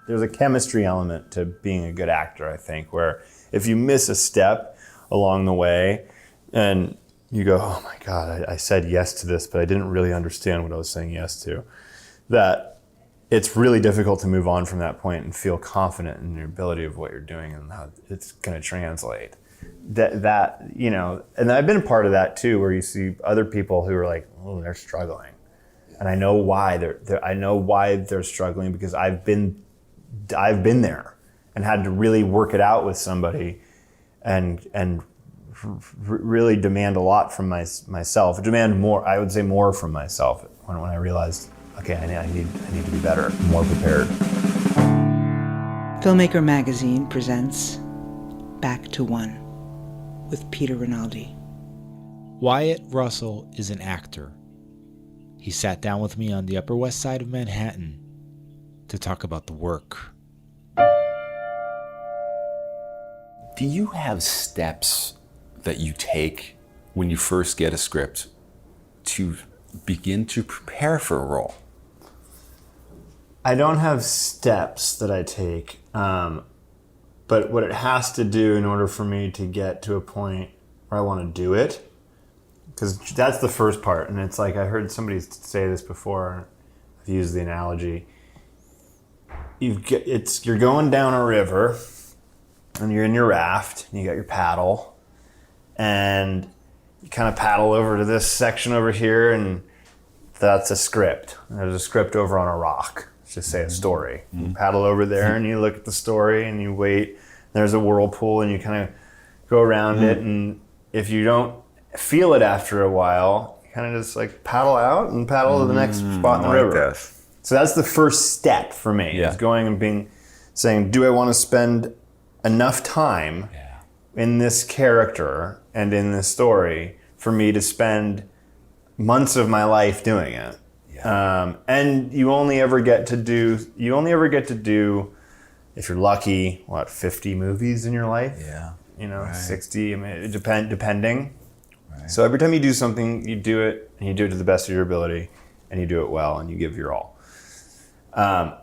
There's a chemistry element to being a good actor, I think, where if you miss a step along the way and you go, oh my God, I said yes to this, but I didn't really understand what I was saying yes to, that it's really difficult to move on from that point and feel confident in your ability of what you're doing and how it's going to translate. That you know, and I've been a part of that too, where you see other people who are like, oh, they're struggling. And I know why they're struggling, because I've been there and had to really work it out with somebody and really demand a lot from myself. Demand more, I would say more from myself when I realized, okay, I need to be better, more prepared. Filmmaker Magazine presents Back to One with Peter Rinaldi. Wyatt Russell is an actor. He sat down with me on the Upper West Side of Manhattan to talk about the work. Do you have steps that you take when you first get a script to begin to prepare for a role? I don't have steps that I take, but what it has to do in order for me to get to a point where I want to do it, because that's the first part. And it's like, I heard somebody say this before, I've used the analogy. You're going down a river and you're in your raft and you got your paddle and you kind of paddle over to this section over here, and that's a script. And there's a script over on a rock. Let's just say a story. You paddle over there and you look at the story and you wait. There's a whirlpool and you kind of go around it, and if you don't feel it after a while, you kind of just like paddle out and paddle to the next spot in the river. So that's the first step for me, is going and saying, do I want to spend enough time in this character and in this story for me to spend months of my life doing it? And you only ever get to do, if you're lucky, 50 movies in your life? 60, I mean, depending. Right. So every time you do something, you do it, and you do it to the best of your ability, and you do it well, and you give your all.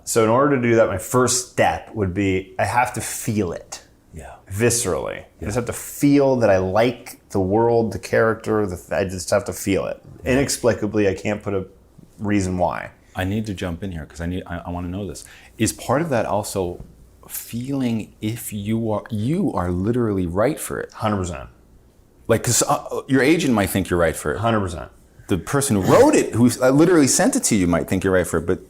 So in order to do that, my first step would be, I have to feel it. Viscerally. I just have to feel that I like the world, the character, I just have to feel it. Inexplicably, I can't put a reason why. I need to jump in here because I want to know this. Is part of that also feeling if you are literally right for it? 100%. Like, because your agent might think you're right for it. 100%. The person who wrote it, who literally sent it to you, might think you're right for it. But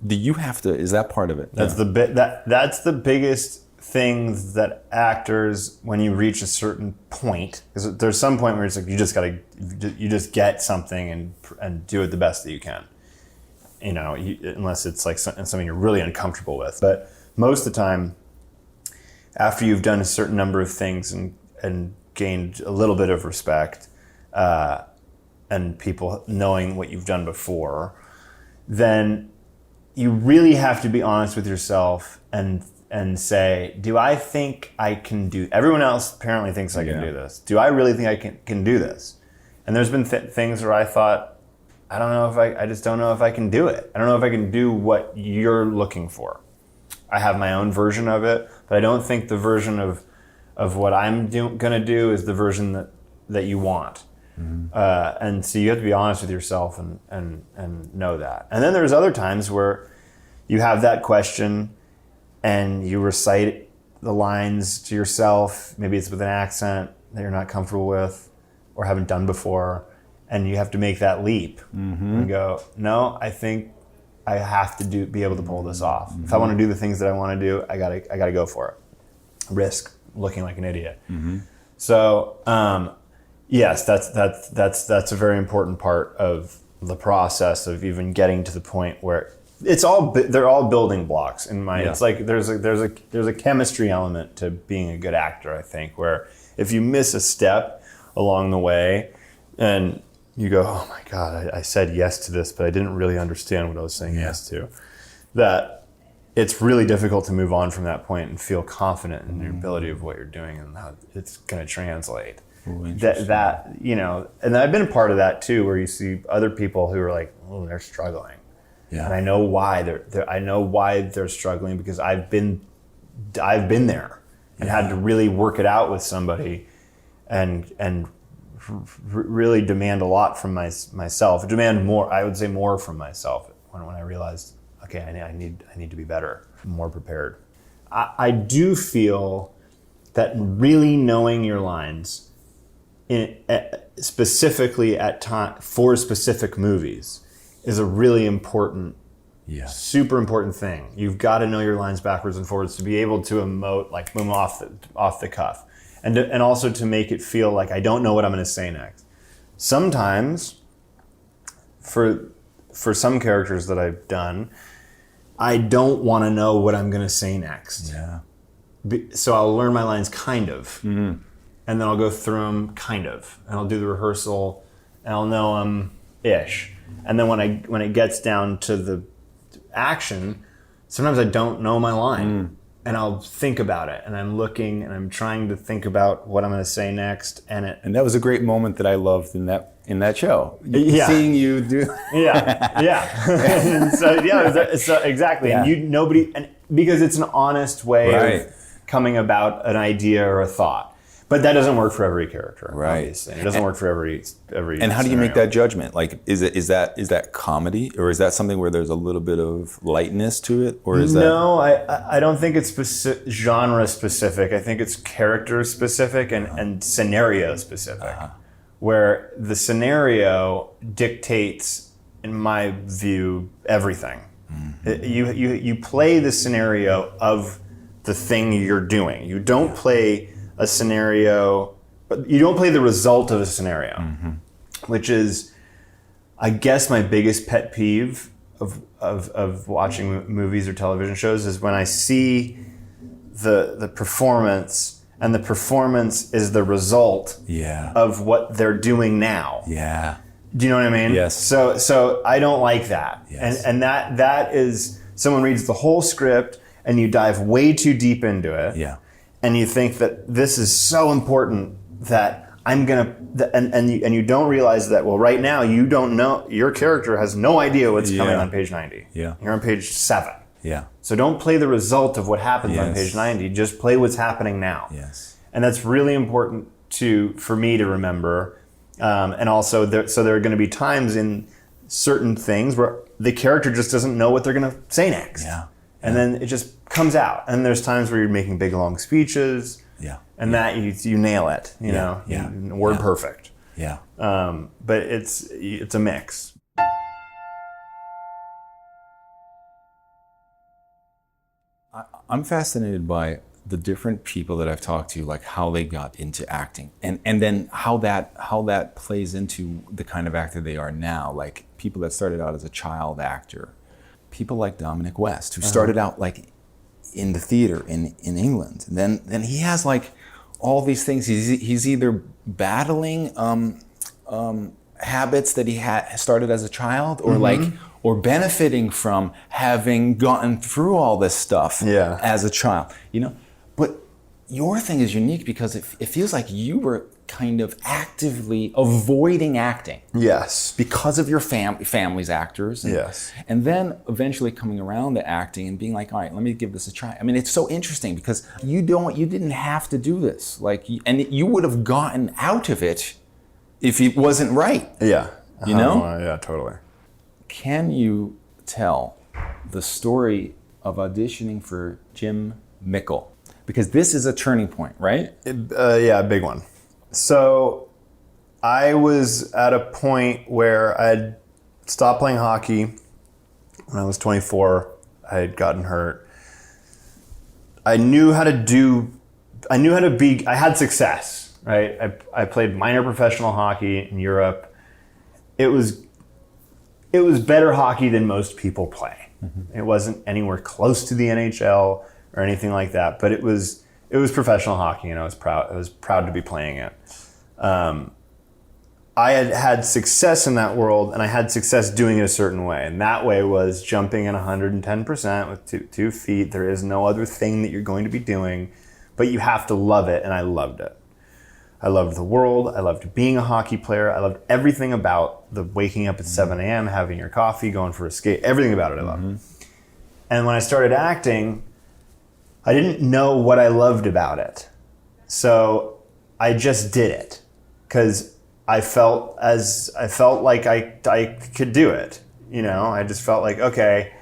do you have to? Is that part of it? That's that's the biggest things that actors, when you reach a certain point, because there's some point where it's like you just get something and do it the best that you can. Unless it's like something you're really uncomfortable with. But most of the time, after you've done a certain number of things and gained a little bit of respect, and people knowing what you've done before, then you really have to be honest with yourself and say, do I think I can do, everyone else apparently thinks I can do this. Do I really think I can do this? And there's been things where I thought, I just don't know if I can do it. I don't know if I can do what you're looking for. I have my own version of it, but I don't think the version of what I'm gonna do is the version that you want. And so you have to be honest with yourself and know that. And then there's other times where you have that question and you recite the lines to yourself. Maybe it's with an accent that you're not comfortable with or haven't done before, and you have to make that leap and go, no, I think I have to be able to pull this off. If I want to do the things that I want to do, I gotta go for it. Risk looking like an idiot. So yes, that's a very important part of the process of even getting to the point where they're all building blocks in my. It's like there's a chemistry element to being a good actor, I think, where if you miss a step along the way and you go, oh my God, I said yes to this, but I didn't really understand what I was saying yes to, that it's really difficult to move on from that point and feel confident in your ability of what you're doing and how it's going to translate. And I've been a part of that too, where you see other people who are like, oh, they're struggling. Yeah. And I know why they're struggling, because I've been there and had to really work it out with somebody, and really demand a lot from myself. Demand more, I would say more from myself when I realized, okay, I need to be better, more prepared. I do feel that really knowing your lines, specifically at time for specific movies, is a really important, super important thing. You've got to know your lines backwards and forwards to be able to emote, like boom, off the cuff, and also to make it feel like I don't know what I'm going to say next. Sometimes, for some characters that I've done, I don't want to know what I'm going to say next. Yeah. So I'll learn my lines kind of, Mm-hmm. and then I'll go through them kind of, and I'll do the rehearsal, and I'll know them ish. And then when it gets down to the action, sometimes I don't know my line, and I'll think about it, and I'm looking, and I'm trying to think about what I'm going to say next, and that was a great moment that I loved in that show. Yeah. Seeing you do. And so exactly, Yeah. and because it's an honest way Right. of coming about an idea or a thought. But that doesn't work for every character, Right. obviously. It doesn't work for every. And how do you make scenario. that judgment? Like, is that comedy, or is that something where there's a little bit of lightness to it, or is that? No, I don't think it's genre specific. I think it's character specific and scenario specific, where the scenario dictates, in my view, everything. You play the scenario of the thing you're doing. You don't play a scenario, you don't play the result of a scenario, which is, I guess, my biggest pet peeve of watching movies or television shows, is when I see the performance, and the performance is the result of what they're doing now. Yeah. Do you know what I mean? Yes. So I don't like that. Yes. And that is, someone reads the whole script and you dive way too deep into it. Yeah. And you think that this is so important that I'm gonna, and you don't realize that, well, right now you don't know, your character has no idea what's coming on page 90. Yeah. You're on page 7. Yeah. So don't play the result of what happens on Yes. page 90. Just play what's happening now. Yes. And that's really important for me to remember. And also, so there are going to be times in certain things where the character just doesn't know what they're going to say next. Yeah. And then it just comes out. And there's times where you're making big, long speeches. Yeah. And that you nail it, you know, Yeah. word perfect. Yeah. But it's a mix. I'm fascinated by the different people that I've talked to, like how they got into acting, and then how that plays into the kind of actor they are now. Like people that started out as a child actor, people like Dominic West, who started out like in the theater in England, and then he has like all these things. He's either battling habits that he had started as a child, or or benefiting from having gotten through all this stuff as a child, you know. But your thing is unique because it feels like you were kind of actively avoiding acting. Yes. Because of your family's actors. And then eventually coming around to acting and being like, all right, let me give this a try. I mean, it's so interesting because you didn't have to do this. Like, and you would have gotten out of it if it wasn't right. Yeah. You know? Yeah, totally. Can you tell the story of auditioning for Jim Mickel? Because this is a turning point, right? Yeah, a big one. So I was at a point where I had stopped playing hockey when I was 24. I had gotten hurt. I had success, right? I played minor professional hockey in Europe. It was better hockey than most people play. It wasn't anywhere close to the NHL or anything like that, but it was professional hockey, and I was proud to be playing it. I had success in that world, and I had success doing it a certain way, and that way was jumping in 110% with 2 feet. There is no other thing that you're going to be doing, but you have to love it, and I loved it. I loved the world. I loved being a hockey player. I loved everything about the waking up at 7 a.m., having your coffee, going for a skate, everything about it I love. And when I started acting, I didn't know what I loved about it. So I just did it because I felt like I could do it. You know, I just felt like, okay,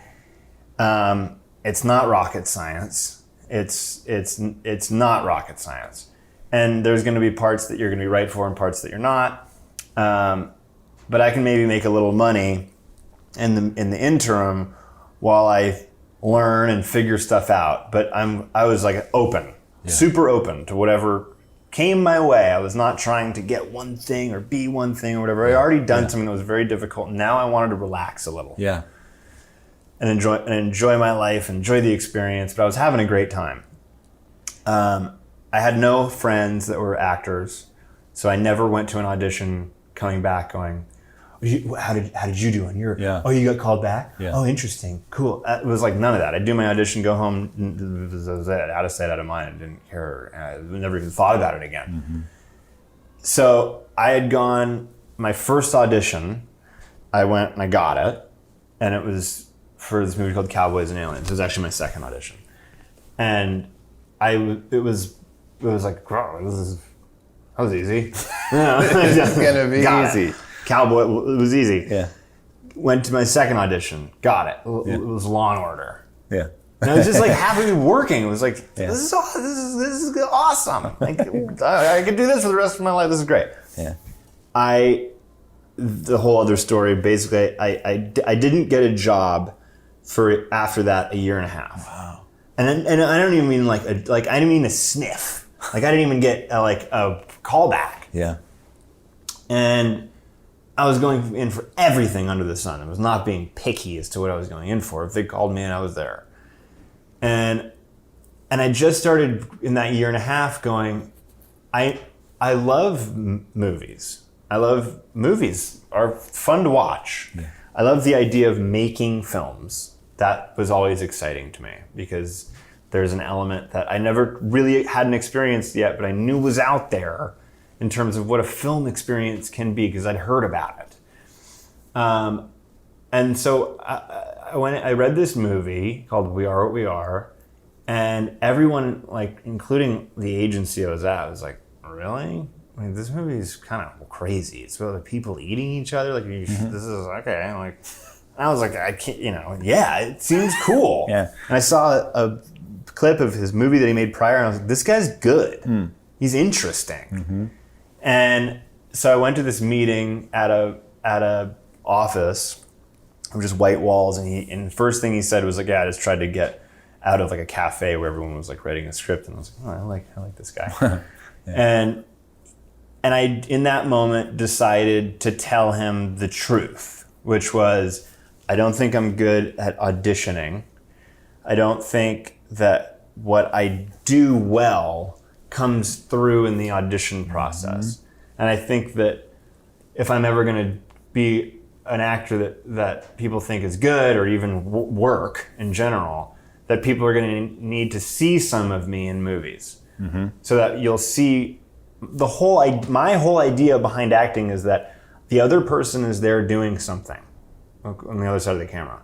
it's not rocket science. It's not rocket science. And there's going to be parts that you're going to be right for and parts that you're not. But I can maybe make a little money in the interim while I learn and figure stuff out. But I was like open, super open to whatever came my way. I was not trying to get one thing or be one thing or whatever. I already done something that was very difficult. And now I wanted to relax a little. Yeah. And enjoy my life, enjoy the experience. But I was having a great time. I had no friends that were actors, so I never went to an audition coming back going, how did you do on your, oh, you got called back? Yeah. Oh, interesting, cool. It was like none of that. I'd do my audition, go home, out of sight, out of mind. I didn't care. I never even thought about it again. So I had gone, my first audition, I went and I got it, and it was for this movie called Cowboys and Aliens. It was actually my second audition. And it was like, that was easy. It's gonna be easy. Cowboy, it was easy. Yeah. Went to my second audition, got it. It was Law and Order. Yeah. And I was just like happy to be working. It was like, this is awesome. Like, I could do this for the rest of my life. This is great. Yeah. The whole other story, basically, I didn't get a job for after that a year and a half. Wow. And I don't even mean I didn't mean a sniff. Like I didn't even get a callback. Yeah. And I was going in for everything under the sun. I was not being picky as to what I was going in for. If they called me in, I was there. And I just started in that year and a half going, I love movies. I love movies are fun to watch. Yeah. I love the idea of making films. That was always exciting to me because there's an element that I never really hadn't experienced yet, but I knew was out there in terms of what a film experience can be because I'd heard about it. And so I read this movie called We Are What We Are, and everyone, including the agency I was at, was like, really? I mean, this movie is kind of crazy. It's about people eating each other. This is okay. And I was like, I can't, it seems cool. Yeah. And I saw a clip of his movie that he made prior, and I was like, this guy's good. He's interesting. And so I went to this meeting at a office of just white walls, and the first thing he said was like, I just tried to get out of a cafe where everyone was writing a script, and I was like, I like this guy. Yeah. And I, in that moment, decided to tell him the truth, which was, I don't think I'm good at auditioning. I don't think that what I do well comes through in the audition process. And I think that if I'm ever going to be an actor that people think is good or even work in general, that people are going to need to see some of me in movies. So that you'll see my whole idea behind acting is that the other person is there doing something on the other side of the camera.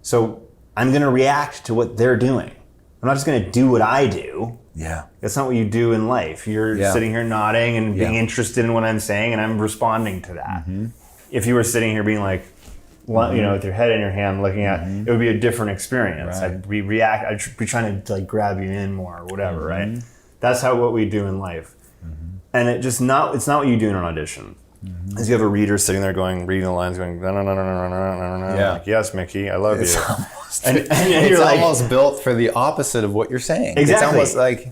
So I'm going to react to what they're doing. I'm not just going to do what I do. Yeah. That's not what you do in life. You're sitting here nodding and being interested in what I'm saying, and I'm responding to that. If you were sitting here being with your head in your hand looking at, it would be a different experience. Right. I'd be trying to grab you in more or whatever, right? That's what we do in life. And it's not what you do in an audition. As you have a reader sitting there reading the lines, going, no, like, yes, Mickey, I love you. It's almost built for the opposite of what you're saying. Exactly. It's almost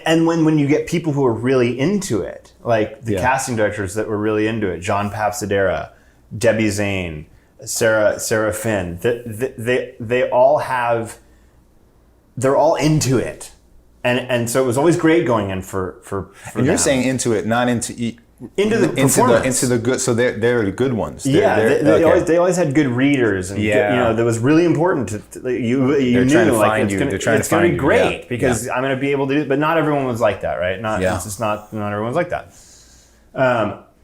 And when you get people who are really into it, like the casting directors that were really into it, John Papsadera, Debbie Zane, Sarah Finn, they're all into it. And so it was always great going in for and you're them. saying into it, not into the performance. into the good. So they're the good ones. They always had good readers, and that was really important to you knew trying to find you. It's going to be great because I'm going to be able to do it. But not everyone was like that, right? It's just not everyone's like that.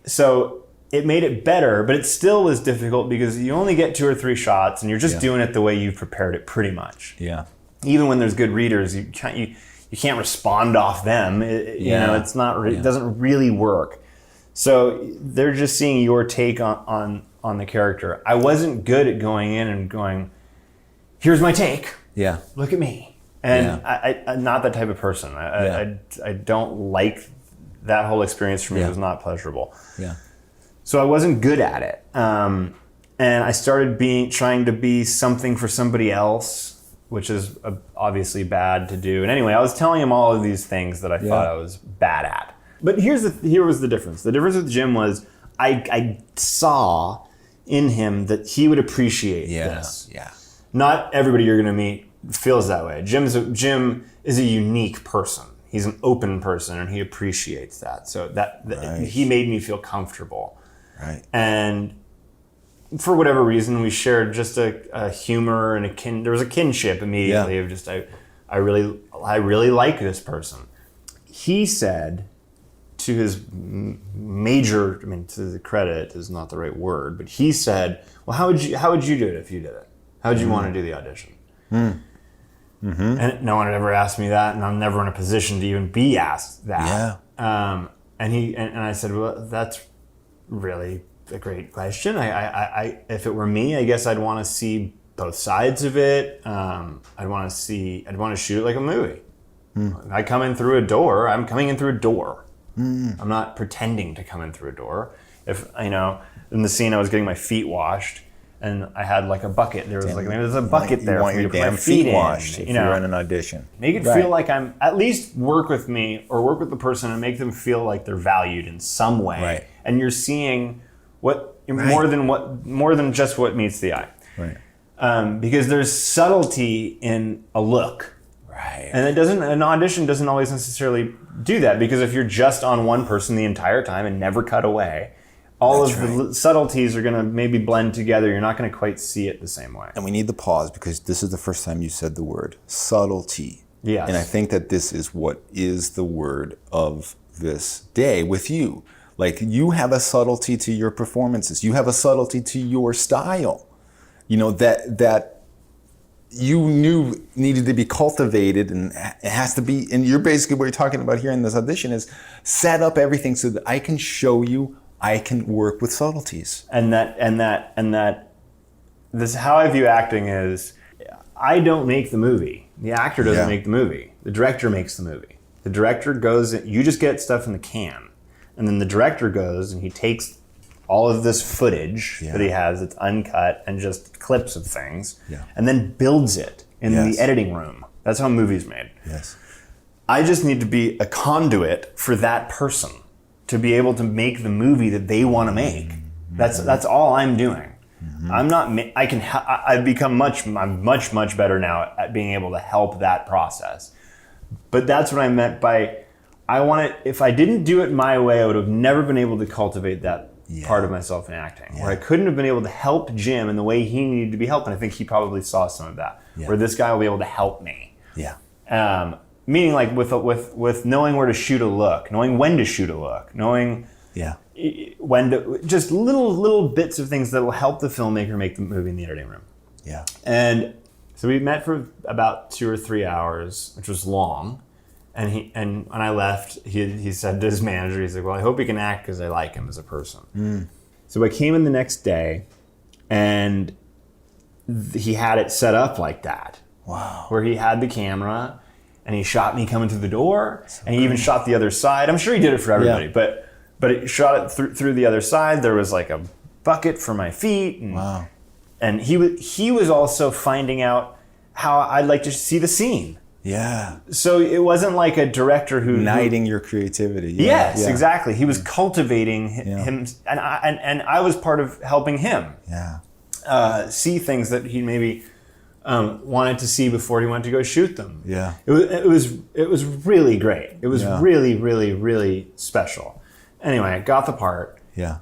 So it made it better, but it still was difficult because you only get 2 or 3 shots and you're just doing it the way you've prepared it pretty much. Yeah. Even when there's good readers, you can't respond off them. You know, it's not. It doesn't really work. So they're just seeing your take on the character. I wasn't good at going in and going, here's my take. Yeah. Look at me. And I'm not that type of person. I don't like that whole experience for me. It was not pleasurable. Yeah. So I wasn't good at it. And I started trying to be something for somebody else, which is obviously bad to do. And anyway, I was telling him all of these things that I thought I was bad at. But here was the difference. The difference with Jim was I saw in him that he would appreciate this. Yeah. Not everybody you're going to meet feels that way. Jim is a unique person. He's an open person, and he appreciates that. So that he made me feel comfortable. Right. And for whatever reason, we shared just a humor and there was a kinship immediately of just I really like this person. He said, to his major, to the credit is not the right word, but he said, well, how would you do it if you did it? How would you want to do the audition? Mm-hmm. And no one had ever asked me that, and I'm never in a position to even be asked that. Yeah. And I said, well, that's really a great question. I if it were me, I guess I'd want to see both sides of it. I'd want to shoot it like a movie. I come in through a door, I'm coming in through a door. I'm not pretending to come in through a door. If in the scene I was getting my feet washed and I had like a bucket. There's a bucket there. You want your damn feet washed if you're in an audition. Make it feel like I'm, at least work with me or work with the person and make them feel like they're valued in some way. Right. And you're seeing more than just what meets the eye. Right. Because there's subtlety in a look. Right. And an audition doesn't always necessarily do that, because if you're just on one person the entire time and never cut away, all the subtleties are going to maybe blend together. You're not going to quite see it the same way. And we need to pause because this is the first time you said the word subtlety. Yes. And I think that this is what is the word of this day with you. Like, you have a subtlety to your performances. You have a subtlety to your style. That you knew needed to be cultivated, and it has to be, and you're basically what you're talking about here in this audition is set up everything so that I can show you I can work with subtleties. And that this, how I view acting is, I don't make the movie. The actor doesn't make the movie. The director makes the movie. The director goes, you just get stuff in the can. And then the director goes and he takes all of this footage that he has that's uncut and just clips of things, and then builds it in the editing room. That's how a movie's made. Yes. I just need to be a conduit for that person to be able to make the movie that they want to make. That's all I'm doing. I'm not. I've become much better now at being able to help that process. But that's what I meant by, I want to. If I didn't do it my way, I would have never been able to cultivate that part of myself in acting. Where I couldn't have been able to help Jim in the way he needed to be helped, and I think he probably saw some of that. Where this guy will be able to help me. Yeah. Meaning, like with knowing where to shoot a look, knowing when to shoot a look, knowing when to, just little bits of things that will help the filmmaker make the movie in the editing room. Yeah. And so we met for about 2 or 3 hours, which was long. And when I left, he said to his manager, he's like, well, I hope he can act because I like him as a person. So I came in the next day, and he had it set up like that. Wow. Where he had the camera, and he shot me coming through the door, and he even shot the other side. I'm sure he did it for everybody, but it shot it through the other side. There was like a bucket for my feet, and he was also finding out how I'd like to see the scene. Yeah. So it wasn't like a director who igniting your creativity. Yes, exactly. He was cultivating him, and I was part of helping him see things that he maybe wanted to see before he went to go shoot them. Yeah. It was really great. It was really, really, really special. Anyway, I got the part. Yeah.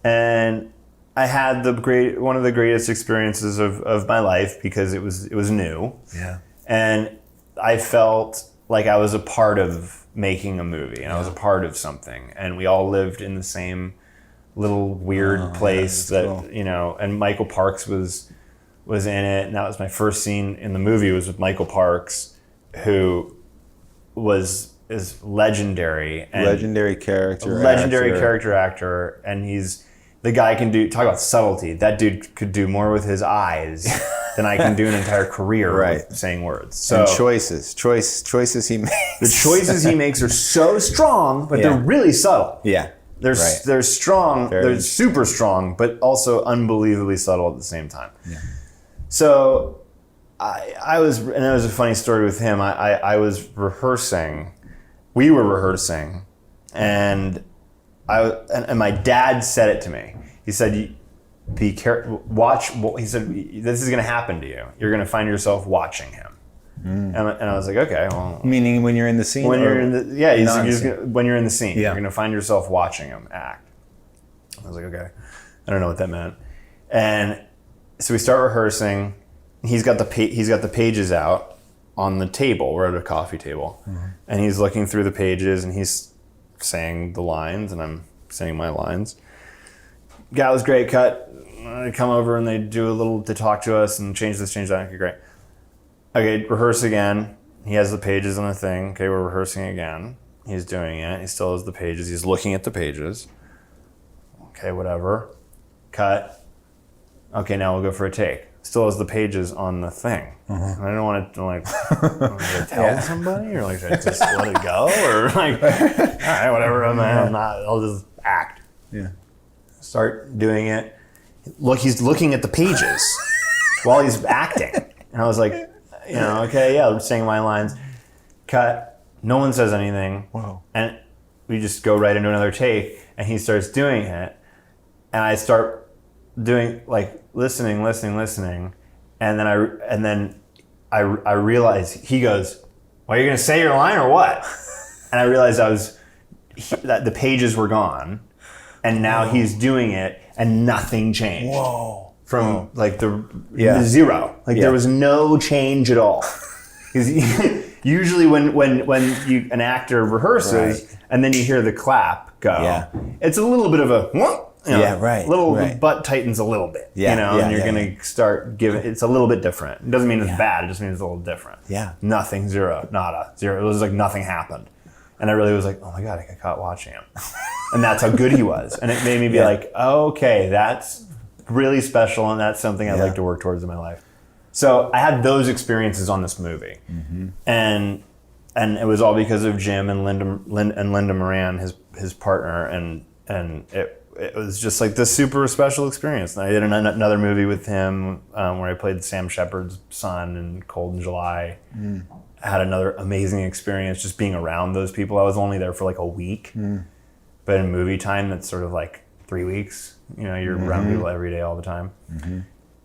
And I had one of the greatest experiences of my life, because it was new. Yeah. And I felt like I was a part of making a movie, and I was a part of something, and we all lived in the same little weird place that cool. And Michael Parks was in it, and that was my first scene in the movie was with Michael Parks, who is legendary and Legendary character actor, and he's the guy can talk about subtlety. That dude could do more with his eyes than I can do an entire career with saying words. So and choices he makes. the choices he makes are so strong, but they're really subtle. Yeah. They're strong, they're super strong, but also unbelievably subtle at the same time. Yeah. So I was, and that was a funny story with him. I was rehearsing. We were rehearsing, and my dad said it to me. He said, "Be careful. Watch." He said, "This is going to happen to you. You're going to find yourself watching him." And I was like, "Okay, well." Meaning when you're in the scene. When you're in the when you're in the scene, Yeah. you're going to find yourself watching him act. I was like, "Okay." I don't know what that meant. And so we start rehearsing. He's got the pages out on the table. We're at a coffee table, and he's looking through the pages, and he's saying the lines, and I'm saying my lines. That was great. Cut. They come over and they talk to us and change this, change that. Okay, great. Okay, rehearse again. He has the pages on the thing. Okay, we're rehearsing again. He's doing it. He still has the pages. He's looking at the pages. Okay, whatever. Cut. Okay, now we'll go for a take. Still has the pages on the thing. And I don't want to tell somebody, or should I just let it go, or all right, whatever. I'm not. I'll just act. Yeah. Start doing it. Look, he's looking at the pages while he's acting, and I was like, okay, yeah, I'm saying my lines. Cut. No one says anything. Wow. And we just go right into another take, and he starts doing it, and I start doing listening, and then I realize he goes, "Well, you're gonna say your line or what?" And I realized that the pages were gone, and now he's doing it, and nothing changed. Whoa. From the zero. There was no change at all. Because usually when an actor rehearses and then you hear the clap go, it's a little bit of a the butt tightens a little bit, and you're going to start giving. It's a little bit different. It doesn't mean it's bad. It just means it's a little different. Yeah. Nothing, zero, nada, zero. It was like nothing happened, and I really was like, oh my god, I got caught watching him, and that's how good he was, and it made me be like, okay, that's really special, and that's something I'd like to work towards in my life. So I had those experiences on this movie, and it was all because of Jim and Linda Moran, his partner, and it was just like this super special experience. And I did another movie with him where I played Sam Shepard's son in Cold in July. I had another amazing experience just being around those people. I was only there for like a week, but in movie time, that's sort of like 3 weeks. You're around people every day, all the time.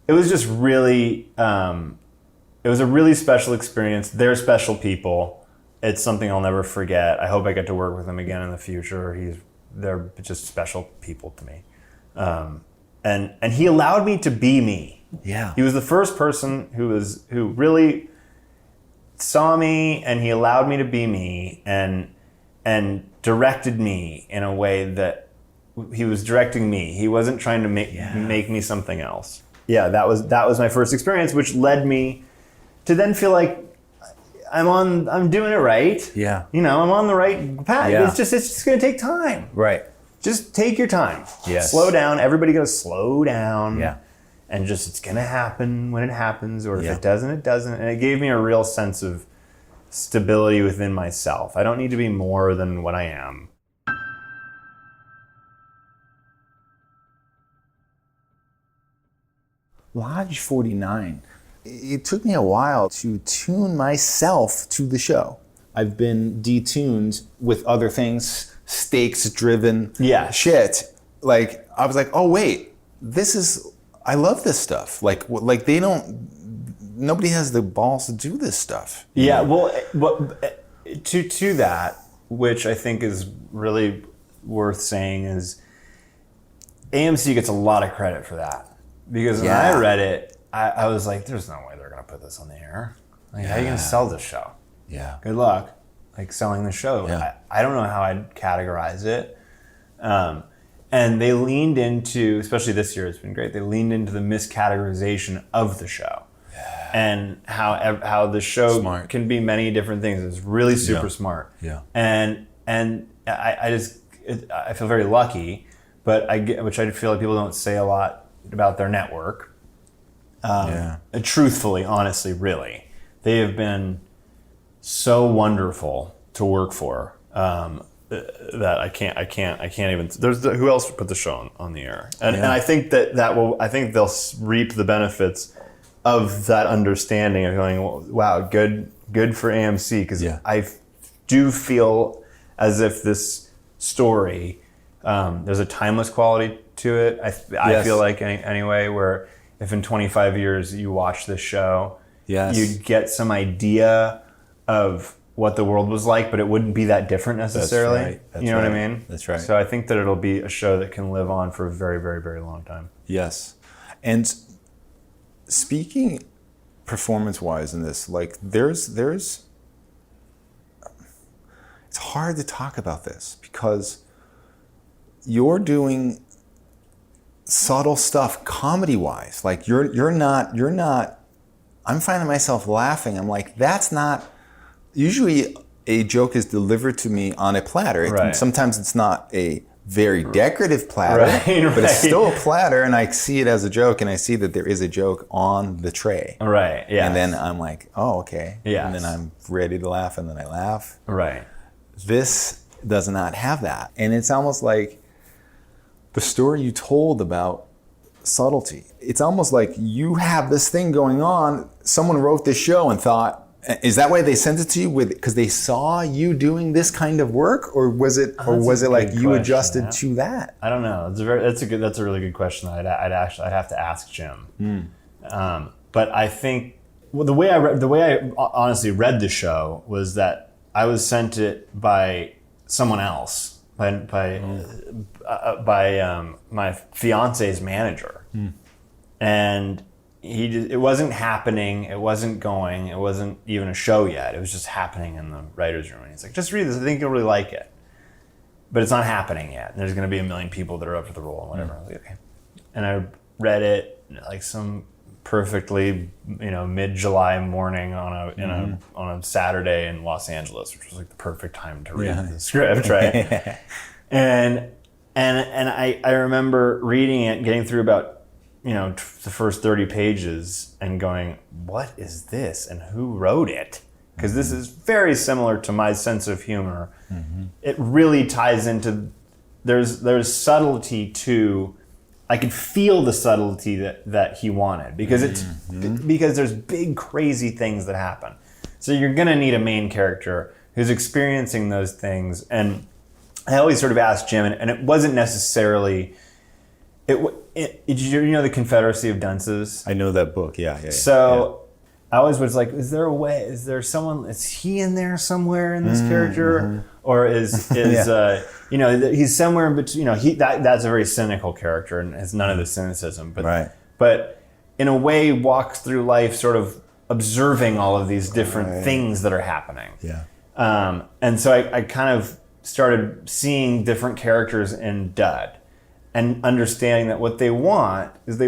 It was just really, it was a really special experience. They're special people. It's something I'll never forget. I hope I get to work with them again in the future. They're just special people to me. And he allowed me to be me. Yeah. He was the first person who really saw me, and he allowed me to be me and directed me in a way that he was directing me. He wasn't trying to make me something else. Yeah, that was my first experience, which led me to then feel like I'm doing it right. Yeah. I'm on the right path. Yeah. It's just going to take time. Right. Just take your time. Yes. Slow down. Everybody goes slow down. Yeah. And it's going to happen when it happens, or if it doesn't, it doesn't. And it gave me a real sense of stability within myself. I don't need to be more than what I am. Lodge 49. It took me a while to tune myself to the show. I've been detuned with other things, stakes-driven shit. Like, I was like, oh wait, I love this stuff. Like nobody has the balls to do this stuff. Yeah, well, to that, which I think is really worth saying, is AMC gets a lot of credit for that. Because when I read it, I was like, there's no way they're going to put this on the air. How are you going to sell this show? Yeah. Good luck, selling the show. Yeah. I don't know how I'd categorize it. And they leaned into, especially this year, it's been great. They leaned into the miscategorization of the show, and how the show Smart. can be many different things. It's really super smart. Yeah. And I feel very lucky, but which I feel like people don't say a lot about their network. Truthfully, honestly, really, they have been so wonderful to work for. That I can't even. Who else put the show on the air? And I think I think they'll reap the benefits of that understanding of going, wow, good for AMC, because I do feel as if this story, there's a timeless quality to it. I feel like anyway, where if in 25 years you watch this show, you'd get some idea of what the world was like, but it wouldn't be that different necessarily. That's right. That's you know right. what I mean? That's right. So I think that it'll be a show that can live on for a very, very, very long time. Yes. And speaking performance-wise in this, like there's it's hard to talk about this because you're doing subtle stuff comedy-wise. Like you're not I'm finding myself laughing. I'm like, that's not usually a joke is delivered to me on a platter. Sometimes it's not a very decorative platter, but it's still a platter, and I see it as a joke, and I see that there is a joke on the tray. Right, yeah. And then I'm like, oh, okay. Yes. And then I'm ready to laugh, and then I laugh. Right. This does not have that. And it's almost like the story you told about subtlety. It's almost like you have this thing going on. Someone wrote this show and thought, is that why they sent it to you because they saw you doing this kind of work, or was it like you adjusted to that? I don't know. That's a really good question. I'd have to ask Jim. But I think the way I honestly read the show was that I was sent it by someone else, by my fiance's manager, and it wasn't happening, it wasn't going, it wasn't even a show yet, it was just happening in the writer's room. And he's like, just read this, I think you'll really like it. But it's not happening yet. And there's going to be a million people that are up for the role and whatever. I was like, okay. And I read it like some perfectly, mid-July morning on a Saturday in Los Angeles, which was like the perfect time to read the script, right? and I remember reading it, getting through about the first 30 pages and going, what is this and who wrote it? Because this is very similar to my sense of humor. It really ties into, there's subtlety to, I could feel the subtlety that he wanted, because because there's big crazy things that happen. So you're gonna need a main character who's experiencing those things. And I always sort of asked Jim, and it wasn't necessarily, the Confederacy of Dunces? I know that book, yeah. So I always was like, is there a way, is there someone, is he in there somewhere in this character? Or is he's somewhere in between, that's a very cynical character and has none of the cynicism. But in a way walks through life sort of observing all of these different things that are happening. And so I kind of started seeing different characters in Dud, and understanding that what they want is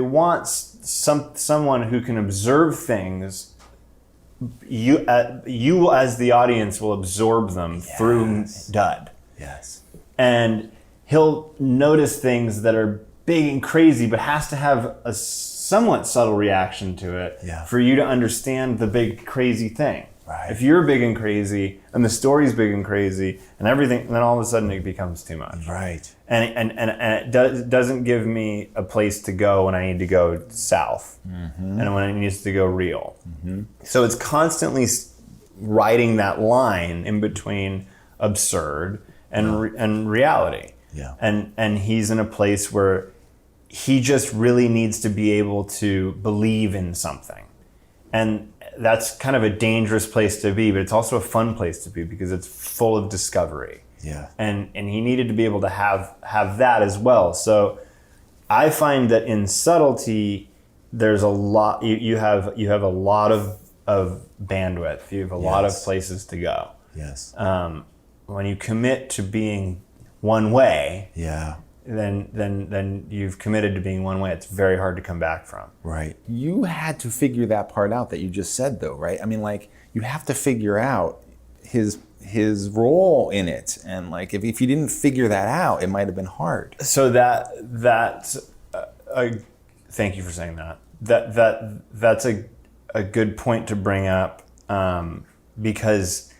someone who can observe things. You as the audience will absorb them through Dud. Yes. And he'll notice things that are big and crazy, but has to have a somewhat subtle reaction to it for you to understand the big crazy thing. Right. If you're big and crazy and the story's big and crazy and everything, then all of a sudden it becomes too much. Right. And it doesn't give me a place to go when I need to go south and when it needs to go real. So it's constantly riding that line in between absurd and reality. And he's in a place where he just really needs to be able to believe in something. And that's kind of a dangerous place to be, but it's also a fun place to be because it's full of discovery. And he needed to be able to have that as well. So I find that in subtlety, there's a lot. You have a lot of bandwidth. You have a lot of places to go. When you commit to being one way, then you've committed to being one way. It's very hard to come back from. Right. You had to figure that part out that you just said, though, right? I mean, like, you have to figure out his role in it, and like if you didn't figure that out, it might have been hard. So that's thank you for saying that. That's a good point to bring up, because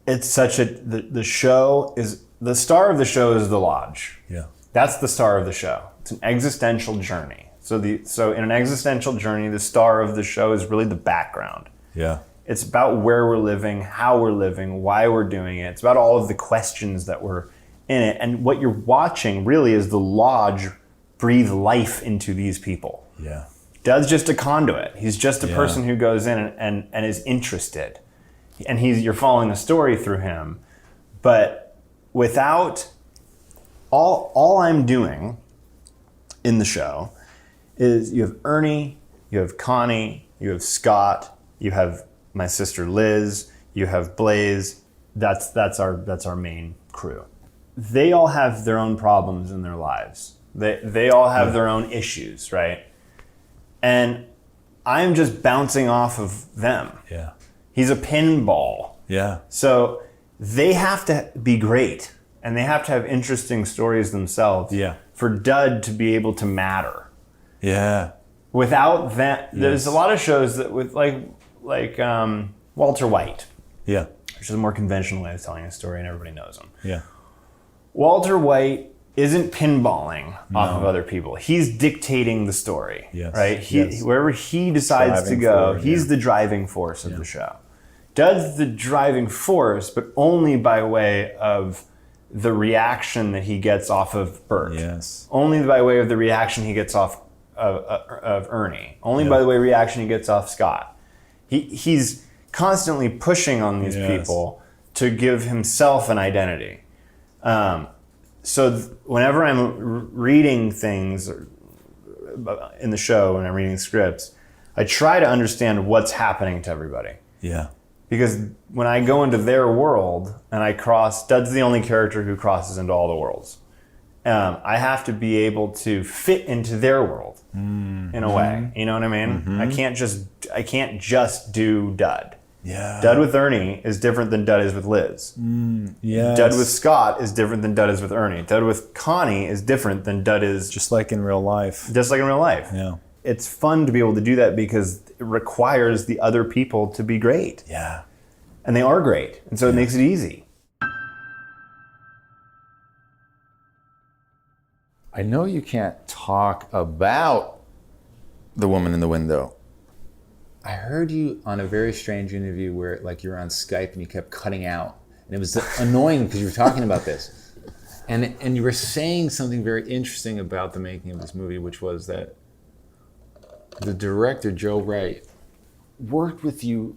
it's such the show is the star of the show is the lodge. Yeah. That's the star of the show. It's an existential journey. So in an existential journey, the star of the show is really the background. Yeah. It's about where we're living, how we're living, why we're doing it. It's about all of the questions that were in it. And what you're watching really is the lodge breathe life into these people. Yeah. Doug's just a conduit. He's just a person who goes in and is interested. And you're following the story through him. But without all I'm doing in the show is you have Ernie, you have Connie, you have Scott, you have my sister Liz, you have Blaze. That's our main crew. They all have their own problems in their lives. They all have their own issues, right? And I'm just bouncing off of them. Yeah. He's a pinball. Yeah. So they have to be great, and they have to have interesting stories themselves. Yeah. For Dud to be able to matter. Yeah. Without that, there's a lot of shows that with like Walter White. Yeah. Which is a more conventional way of telling a story, and everybody knows him. Yeah. Walter White isn't pinballing off of other people. He's dictating the story. Yes. Right? Wherever he decides Driving to go, forward, he's the driving force of the show. Does the driving force, but only by way of the reaction that he gets off of Bert. Yes. Only by way of the reaction he gets off of Ernie. Only by the way reaction he gets off Scott. He's constantly pushing on these people to give himself an identity. So whenever I'm reading things in the show, when I'm reading scripts, I try to understand what's happening to everybody. Yeah. Because when I go into their world and I cross, Dud's the only character who crosses into all the worlds. I have to be able to fit into their world in a way. You know what I mean? I can't just do Dud. Yeah. Dud with Ernie is different than Dud is with Liz. Yes. Dud with Scott is different than Dud is with Ernie. Dud with Connie is different than Dud is Just like in real life. just like in real life. Yeah. It's fun to be able to do that because it requires the other people to be great. Yeah. And they are great. And so it makes it easy. I know you can't talk about the woman in the window. I heard you on a very strange interview where like you were on Skype and you kept cutting out. And it was annoying because you were talking about this. And you were saying something very interesting about the making of this movie, which was that the director, Joe Wright, worked with you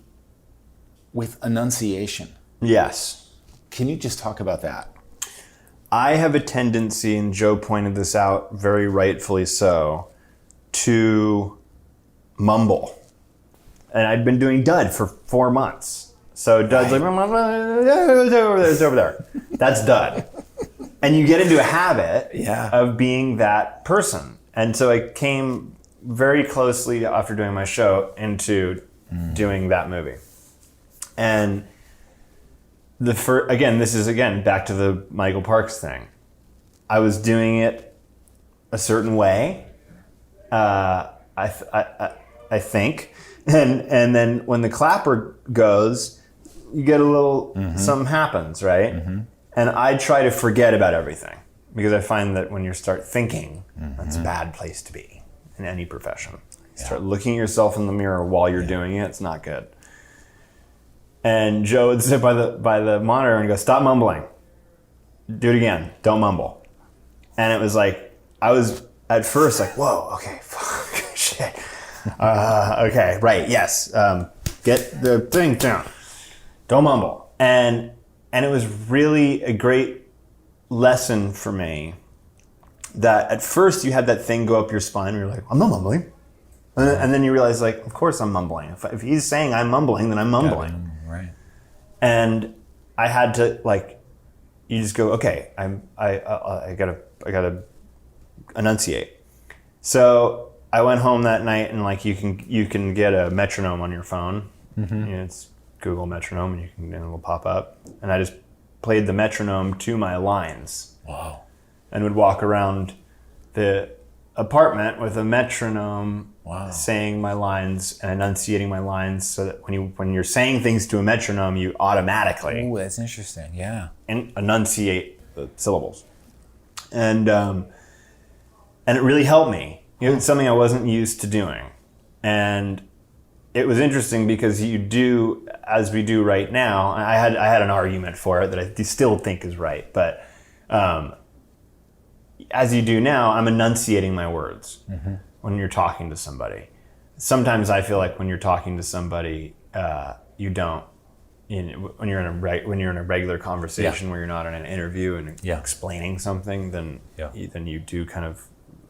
with Enunciation. Yes. Can you just talk about that? I have a tendency, and Joe pointed this out very rightfully so, to mumble. And I'd been doing Dud for 4 months. So Dud's like, it's over there. That's Dud. And you get into a habit of being that person. And so I came very closely after doing my show into doing that movie. And this is back to the Michael Parks thing. I was doing it a certain way, I think, and then when the clapper goes, you get a little something happens, right? And I try to forget about everything because I find that when you start thinking, that's a bad place to be in any profession. Start looking at yourself in the mirror while you're doing it. It's not good. And Joe would sit by the monitor and go, "Stop mumbling. Do it again. Don't mumble." And it was like, I was at first like, "Whoa, okay, fuck, shit. Okay, right, yes. Get the thing down. Don't mumble." And it was really a great lesson for me that at first you had that thing go up your spine where you're like, "I'm not mumbling." And then you realize, like, of course I'm mumbling. If he's saying I'm mumbling, then I'm mumbling. Right. And I had to, like, you just go, okay, I gotta enunciate. So I went home that night, and like you can get a metronome on your phone. It's Google metronome, and it'll pop up. And I just played the metronome to my lines. Wow. And would walk around the apartment with a metronome, saying my lines and enunciating my lines, so that when you're saying things to a metronome, you automatically That's interesting. Yeah. enunciate the syllables. And it really helped me. It's something I wasn't used to doing. And it was interesting because you do, as we do right now, I had an argument for it that I still think is right, but as you do now, I'm enunciating my words when you're talking to somebody. Sometimes I feel like when you're talking to somebody, you don't. When you're in a regular conversation where you're not in an interview and explaining something, then you do kind of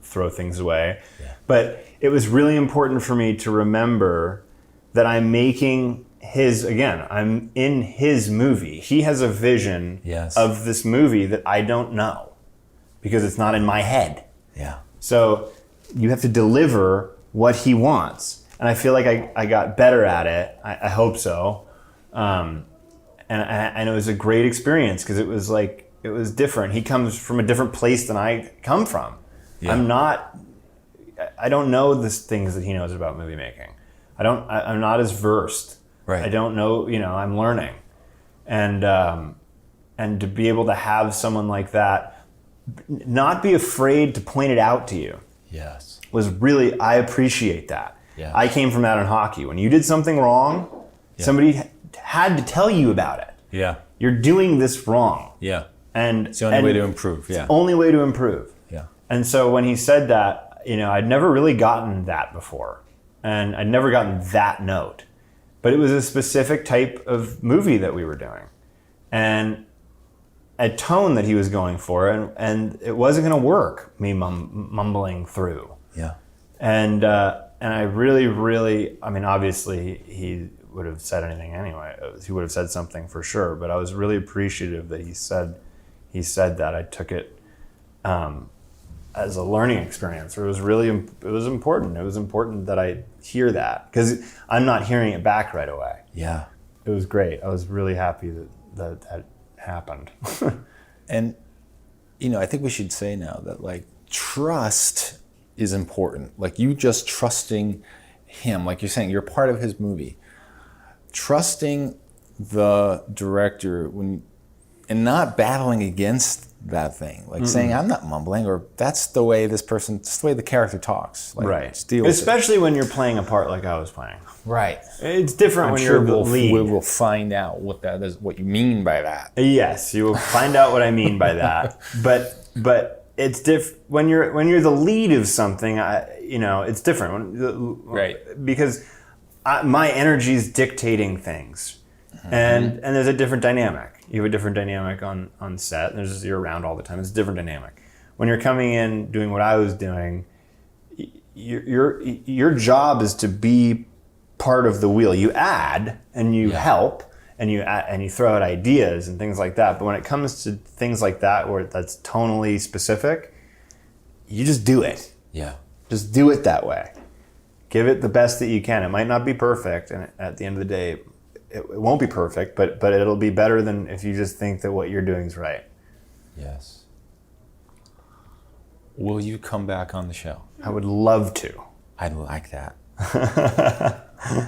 throw things away. Yeah. But it was really important for me to remember that I'm making I'm in his movie. He has a vision of this movie that I don't know because it's not in my head. Yeah. So you have to deliver what he wants. And I feel like I got better at it. I hope so. And it was a great experience because it was different. He comes from a different place than I come from. Yeah. I don't know the things that he knows about movie making. I'm not as versed. Right. I don't know, I'm learning. And to be able to have someone like that, not be afraid to point it out to you. Yes. Was really, I appreciate that. Yeah. I came from that in hockey. When you did something wrong, somebody had to tell you about it. Yeah. You're doing this wrong. Yeah. And it's the only way to improve. Yeah. It's the only way to improve. Yeah. And so when he said that, I'd never really gotten that before. And I'd never gotten that note. But it was a specific type of movie that we were doing. And a tone that he was going for, and it wasn't going to work, me mumbling through. Yeah. And I really, really, obviously he would have said anything anyway. He would have said something for sure, but I was really appreciative that he said that. I took it as a learning experience. It was important. It was important that I hear that because I'm not hearing it back right away. Yeah. It was great. I was really happy that happened. And, I think we should say now that trust is important. You just trusting him, like you're saying, you're part of his movie. Trusting the director and not battling against that thing, saying I'm not mumbling, or that's the way that's the way the character talks. Right. Deal with especially when you're playing a part like I was playing. Right. It's different when you're the lead. We will find out what that is, what you mean by that. Yes, you will find out what I mean by that. But it's different when you're the lead of something. It's different. Right. Because my energy is dictating things, and there's a different dynamic. You have a different dynamic on set. You're around all the time. It's a different dynamic. When you're coming in doing what I was doing, your job is to be part of the wheel. You add and you help and you throw out ideas and things like that. But when it comes to things like that where that's tonally specific, you just do it. Yeah. Just do it that way. Give it the best that you can. It might not be perfect, and at the end of the day, it won't be perfect, but it'll be better than if you just think that what you're doing is right. Yes. Will you come back on the show? I would love to. I'd like that.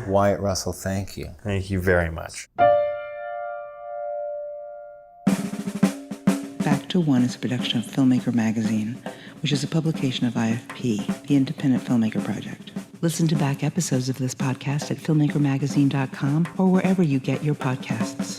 Wyatt Russell, thank you. Thank you very much. Back to One is a production of Filmmaker Magazine, which is a publication of IFP, the Independent Filmmaker Project. Listen to back episodes of this podcast at filmmakermagazine.com or wherever you get your podcasts.